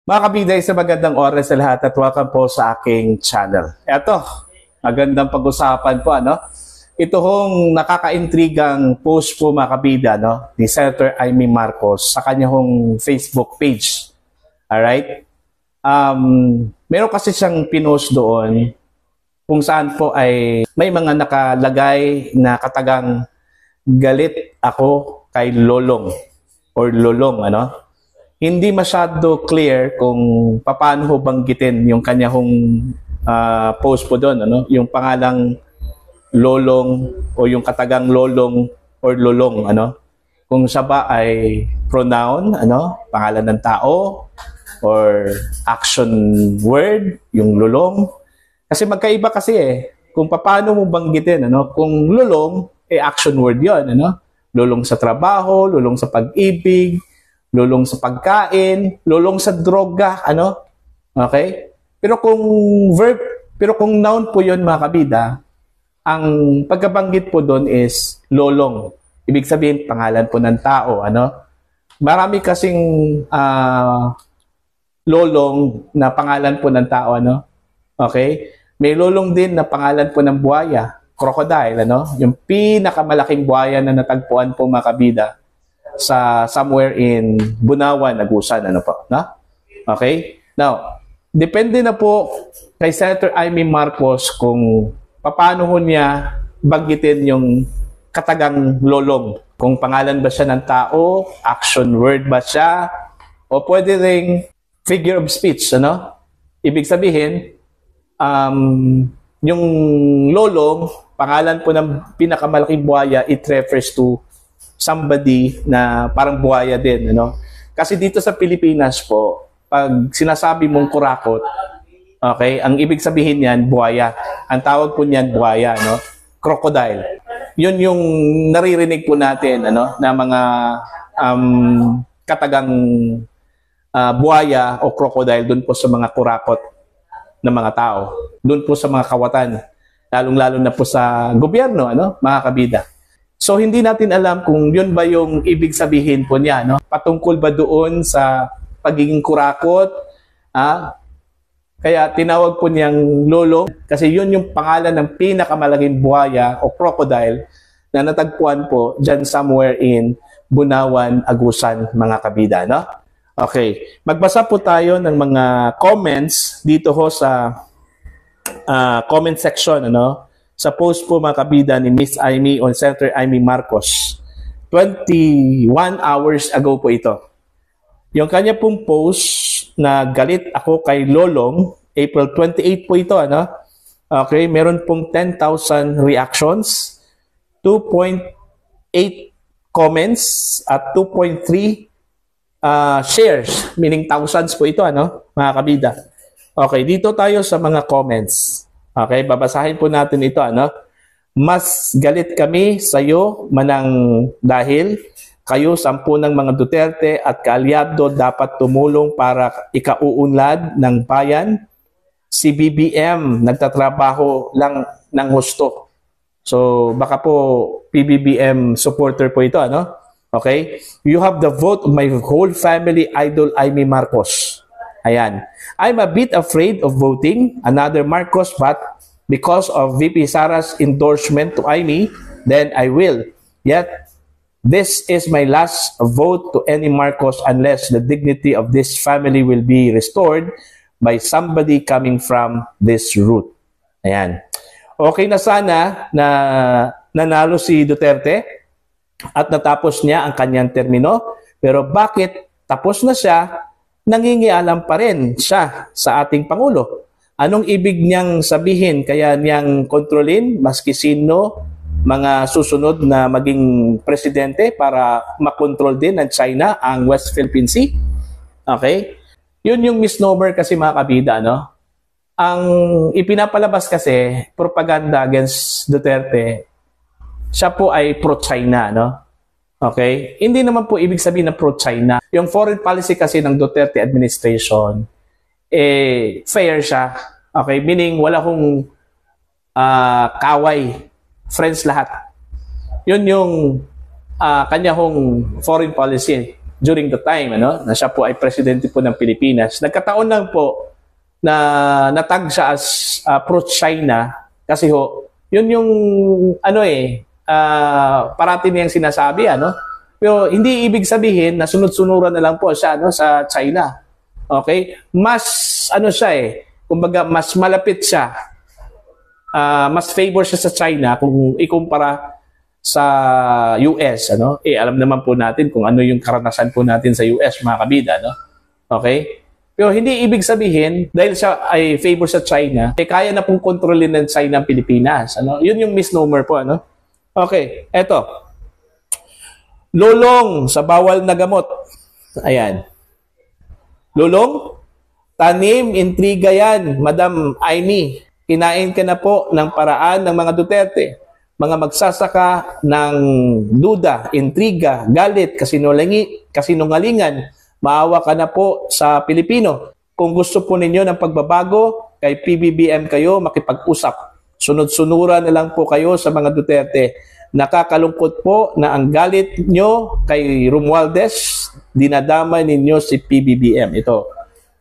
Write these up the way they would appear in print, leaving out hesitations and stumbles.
Mga kabigay, sa magandang oras sa lahat at welcome po sa aking channel. Eto, magandang pag-usapan po, ano? Ito hong nakaka-intrigang post po mga kabida, no? Ni Senator Amy Marcos sa kanya hong Facebook page. Alright? Meron kasi siyang pinost doon kung saan po ay may mga nakalagay na katagang galit ako kay Lolong or Lolong, ano? Hindi masyado clear kung paano ho banggitin yung kanya hong post po doon, ano? Yung pangalang Lolong o yung katagang Lolong or Lolong, ano? Kung siya ba ay pronoun, ano? Pangalan ng tao or action word, yung Lolong. Kasi magkaiba kasi kung paano mo banggitin, ano? Kung Lolong, action word 'yon, ano? Lulong sa trabaho, lulong sa pag-ibig, lulong sa pagkain, lulong sa droga, ano? Okay? Pero kung noun po 'yon mga kabida, ang pagkabanggit po doon is lolong. Ibig sabihin pangalan po ng tao, ano? Marami kasing lolong na pangalan po ng tao, ano? Okay? May lolong din na pangalan po ng buhaya, crocodile, ano? Yung pinakamalaking buhaya na natagpuan po mga kabida sa somewhere in Bunawan, Agusan, ano po, na? Okay? Now, depende na po kay Senator Amy Marcos kung paano ho niya banggitin yung katagang lolong. Kung pangalan ba siya ng tao, action word ba siya, o pwede ring figure of speech, ano? Ibig sabihin, yung lolong, pangalan po ng pinakamalaking buhaya, it refers to somebody na parang buhaya din, ano? Kasi dito sa Pilipinas po, pag sinasabi mong kurakot, okay, ang ibig sabihin niyan, buhaya. Ang tawag po niyan, buhaya, no? Crocodile. Yun yung naririnig po natin, ano, na mga katagang buhaya o crocodile doon po sa mga kurakot ng mga tao. Doon po sa mga kawatan. Lalong-lalo na po sa gobyerno, ano, mga kabida. So, hindi natin alam kung yun ba yung ibig sabihin po niya, no? Patungkol ba doon sa pagiging kurakot? Kaya tinawag po niyang lolong kasi yun yung pangalan ng pinakamalaking buhaya o crocodile na natagpuan po dyan somewhere in Bunawan, Agusan, mga kabida, no? Okay. Magbasa po tayo ng mga comments dito ho sa comment section, ano? Sa post po mga kabida ni Miss Amy on Senator Amy Marcos. 21 hours ago po ito. Yung kanya pong post na galit ako kay Lolong, April 28 po ito, ano? Okay, meron pong 10,000 reactions, 2.8 comments, at 2.3 shares, meaning thousands po ito, ano? Mga kabida. Okay, dito tayo sa mga comments. Okay, babasahin po natin ito, ano? Mas galit kami sa iyo manang dahil kayo 10 ng mga Duterte at kaalyado dapat tumulong para ikauunlad ng bayan. Si BBM nagtatrabaho lang ng husto. So baka po PBBM supporter po ito, ano? Okay? You have the vote of my whole family, Idol Amy Marcos. Ayan. I'm a bit afraid of voting another Marcos, but because of VP Sara's endorsement to Amy, then I will. Yet, this is my last vote to any Marcos unless the dignity of this family will be restored by somebody coming from this route. Ayan. Okay na sana na nanalo si Duterte at natapos niya ang kanyang termino, pero bakit tapos na siya, nangingialam pa rin siya sa ating Pangulo? Anong ibig niyang sabihin kaya niyang kontrolin maski sino mga susunod na maging presidente para makontrol din ng China ang West Philippine Sea? Okay? Yun yung misnomer kasi mga kabida, no? Ang ipinapalabas kasi, propaganda against Duterte, siya po ay pro-China, no? Okay? Hindi naman po ibig sabihin na pro-China. Yung foreign policy kasi ng Duterte administration, fair siya. Okay? Meaning, wala kong kaway. Friends lahat. Yun yung kanya hong foreign policy. during the time, ano, na siya po ay presidente po ng Pilipinas. Nagkataon lang po na natag siya as pro-China kasi ho, yun yung ano parati niyang sinasabi, ano. Pero hindi ibig sabihin na sunod-sunuran na lang po siya, ano, sa China. Okay? Mas ano siya kumbaga mas malapit siya. Mas favor siya sa China kung ikumpara sa US, ano? Alam naman po natin kung ano yung karanasan po natin sa US, mga kabida, no? Okay? Pero hindi ibig sabihin, dahil siya ay favor sa China, kaya na pong kontrolin ng China ang Pilipinas. Ano? Yun yung misnomer po. Ano? Okay, eto. Lulong sa bawal na gamot. Ayan. Lulong, tanim, intriga yan, Madam Aimee. Kinain ka na po ng paraan ng mga Duterte. Mga magsasaka ng duda, intriga, galit, kasinungalingan, maawa ka na po sa Pilipino. Kung gusto po ninyo ng pagbabago, kay PBBM kayo makipag-usap. Sunod-sunuran na lang po kayo sa mga Duterte. Nakakalungkot po na ang galit nyo kay Romualdez, dinadama ninyo si PBBM. Ito,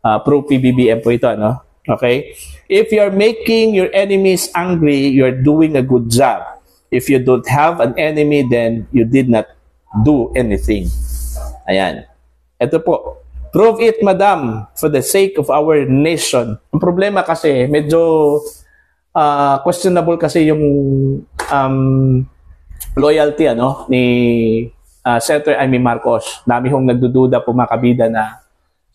pro-PBBM po ito, no? Okay? If you're making your enemies angry, you're doing a good job. If you don't have an enemy, then you did not do anything. Ayan. Ito po, prove it, madam, for the sake of our nation. Ang problema kasi, medyo questionable kasi yung loyalty ni Senator Amy Marcos. Dami hong nagdududa po, mga kabida, na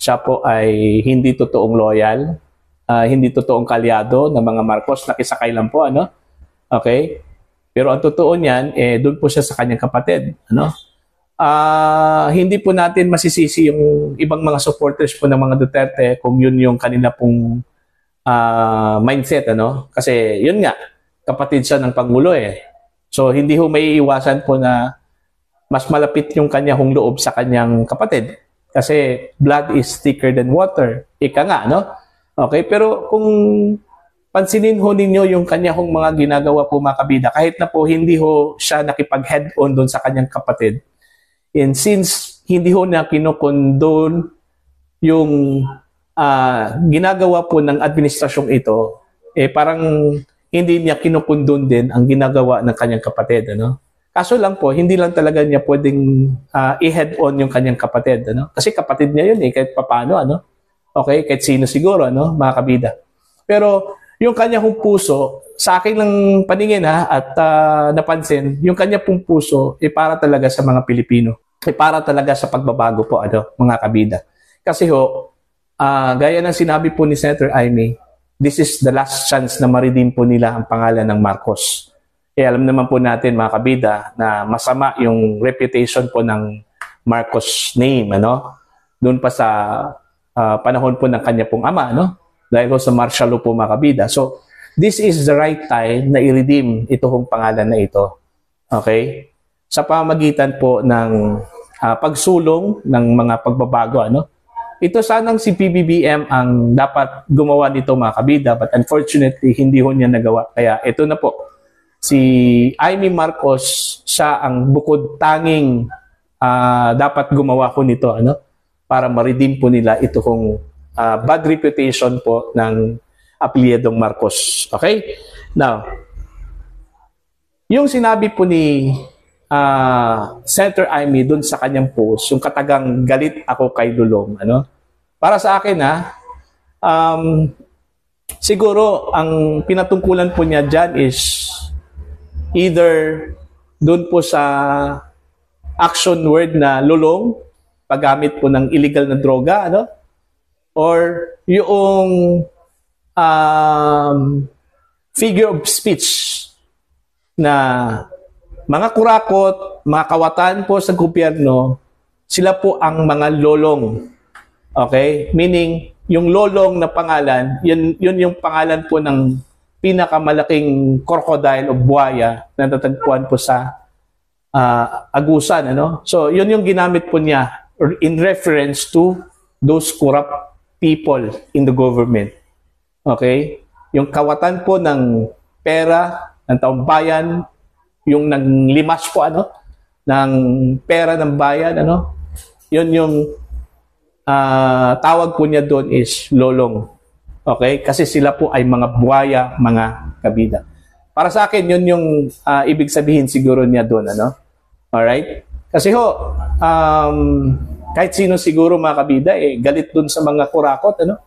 siya po ay hindi totoong loyal, hindi totoong kalyado ng mga Marcos, nakisakay lang po, ano? Okay? Pero ang totoo niyan, doon po siya sa kanyang kapatid, ano? Hindi po natin masisisi yung ibang mga supporters po ng mga Duterte kung yun yung kanila pong mindset, ano? Kasi yun nga, kapatid siya ng Pangulo So hindi ho may iwasan po na mas malapit yung kanya hong loob sa kanyang kapatid. Kasi blood is thicker than water. Ika nga, no? Okay, pero kung pansinin ho ninyo yung kanya hong mga ginagawa po, mga kabida, kahit na po hindi ho siya nakipag-head-on doon sa kanyang kapatid, and since hindi ho na kinokondon yung ginagawa po ng administrasyong ito, parang hindi niya kinokondon din ang ginagawa ng kanyang kapatid. Ano? Kaso lang po, hindi lang talaga niya pwedeng i-head-on yung kanyang kapatid. Ano? Kasi kapatid niya yun kahit papano. Ano? Okay? Kahit sino siguro, ano? Mga kabida. Pero yung kanya pong puso, sa akin lang paningin at napansin, yung kanya pong puso para talaga sa mga Pilipino. Para talaga sa pagbabago po, mga kabida. Kasi gaya ng sinabi po ni Senator Amy, this is the last chance na ma-redeem po nila ang pangalan ng Marcos. Alam naman po natin, mga kabida, na masama yung reputation po ng Marcos name, ano? Doon pa sa panahon po ng kanya pong ama, no? Dahil sa martial law po, mga kabida. So, this is the right time na i-redeem itong pangalan na ito. Okay? Sa pamagitan po ng pagsulong ng mga pagbabago, ano? Ito sanang si PBBM ang dapat gumawa nito, mga kabida, but unfortunately, hindi ho niya nagawa. Kaya ito na po, si Amy Marcos, siya ang bukod tanging dapat gumawa ko nito, ano? Para ma-redeem po nila ito kung bad reputation po ng apelyedong Marcos. Okay? Now, yung sinabi po ni Senator Amy dun sa kanyang post, yung katagang galit ako kay Lulong, ano? Para sa akin, siguro ang pinatungkulan po niya dyan is either dun po sa action word na lulong, paggamit po ng illegal na droga, ano? Or yung figure of speech na mga kurakot, mga kawatan po sa gobyerno, sila po ang mga lolong. Okay? Meaning, yung lolong na pangalan, yun yung pangalan po ng pinakamalaking crocodile o buhaya na natagpuan po sa Agusan. Ano? So, yun yung ginamit po niya in reference to those corrupt people in the government. Okay? Yung kawatan po ng pera ng taong bayan, yung nanglimas po ng pera ng bayan, Yun yung tawag po niya doon is lolong. Okay? Kasi sila po ay mga buhaya, mga kabida. Para sa akin, yun yung ibig sabihin siguro niya doon. Ano? Alright? Kasi ho, kahit sino siguro mga kabida, galit doon sa mga kurakot. Ano?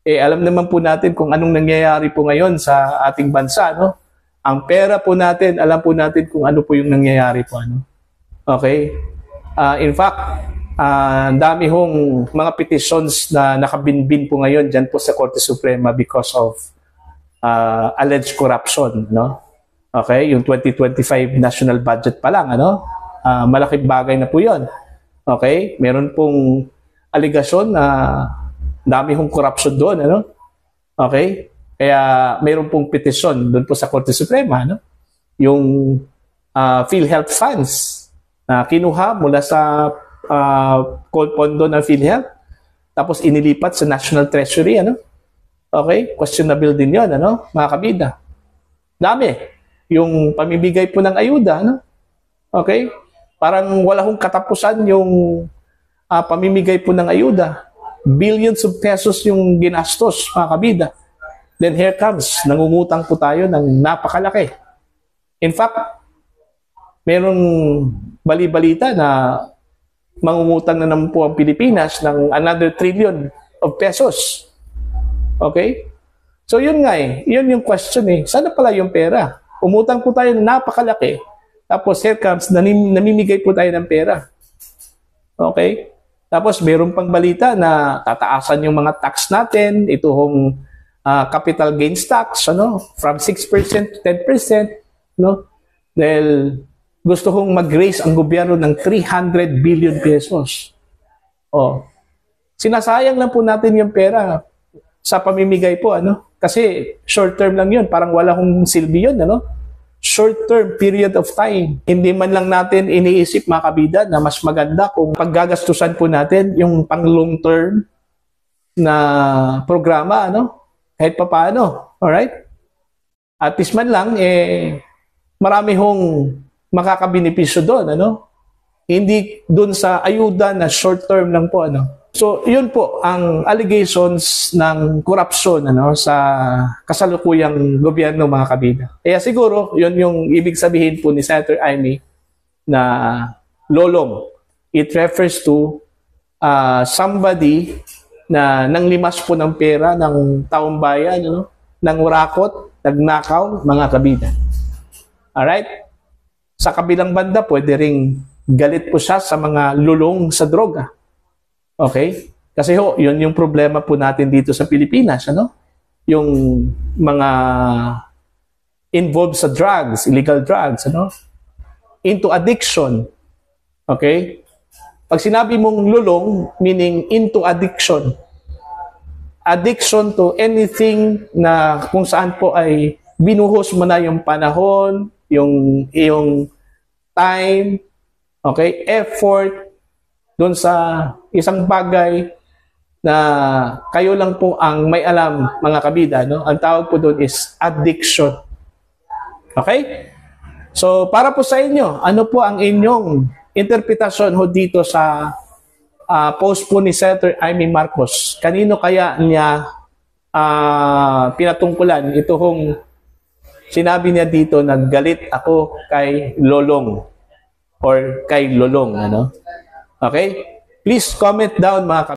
Alam naman po natin kung anong nangyayari po ngayon sa ating bansa. No? Ang pera po natin, alam po natin kung ano po yung nangyayari po. Ano? Okay? In fact, ang dami hong mga petitions na nakabinbin po ngayon dyan po sa Korte Suprema because of alleged corruption. No? Okay? Yung 2025 national budget pa lang. Ano? Malaking bagay na po yun. Okay? Meron pong aligasyon na dami hong corruption doon. Ano? Okay? Kaya mayroon pong petition doon po sa Korte Suprema. Ano? Yung PhilHealth funds na kinuha mula sa pondo ng PhilHealth tapos inilipat sa National Treasury. Ano? Okay? Questionable din yun. Ano? Mga kabida. Dami. Yung pamibigay po ng ayuda. Ano? Okay? Parang wala hong katapusan yung pamimigay po ng ayuda. Billions of pesos yung ginastos, mga kabida. Then here comes, nangungutang po tayo ng napakalaki. In fact, merong bali-balita na mangungutang na naman po ang Pilipinas ng another trillion of pesos. Okay? So yun nga yun yung question Sana pala yung pera? Umutang po tayo ng napakalaki. Tapos here comes, namimigay po tayo ng pera. Okay? Tapos mayroon pang balita na tataasan yung mga tax natin, ito hong capital gains tax, ano, from 6% to 10%, no? Dahil gusto hong mag-raise ang gobyerno ng 300 billion pesos. Oh. Sinasayang lang po natin yung pera sa pamimigay po, ano? Kasi short term lang yun, parang wala hong silbi yun, ano? Short-term period of time. Hindi man lang natin iniisip, mga kabida, na mas maganda kung paggagastusan po natin yung pang long-term na programa, ano? Kahit pa paano. Alright? At least man lang, marami hong makakabenepisyo doon, ano? Hindi doon sa ayuda na short-term lang po, ano? So, yun po ang allegations ng corruption sa kasalukuyang gobyerno, mga kabida. Kaya siguro, yun yung ibig sabihin po ni Senator Amy na lolong. It refers to somebody na nanglimas po ng pera ng taong bayan, ng urakot, nagnakaw, mga kabida. Alright? Sa kabilang banda, pwede ring galit po siya sa mga lulong sa droga. Okay? Kasi yun yung problema po natin dito sa Pilipinas, ano? Yung mga involved sa drugs, illegal drugs, ano? Into addiction. Okay? Pag sinabi mong lulong, meaning into addiction. Addiction to anything na kung saan po ay binuhos mo na yung panahon, yung time, okay, effort, doon sa isang bagay na kayo lang po ang may alam, mga kabida, no? Ang tawag po doon is addiction. Okay? So, para po sa inyo, ano po ang inyong interpretasyon dito sa post po ni Senator Amy Marcos? Kanino kaya niya pinatungkulan ito hong sinabi niya dito na galit ako kay Lolong or kay Lolong, ano? Okay? Please comment down, mga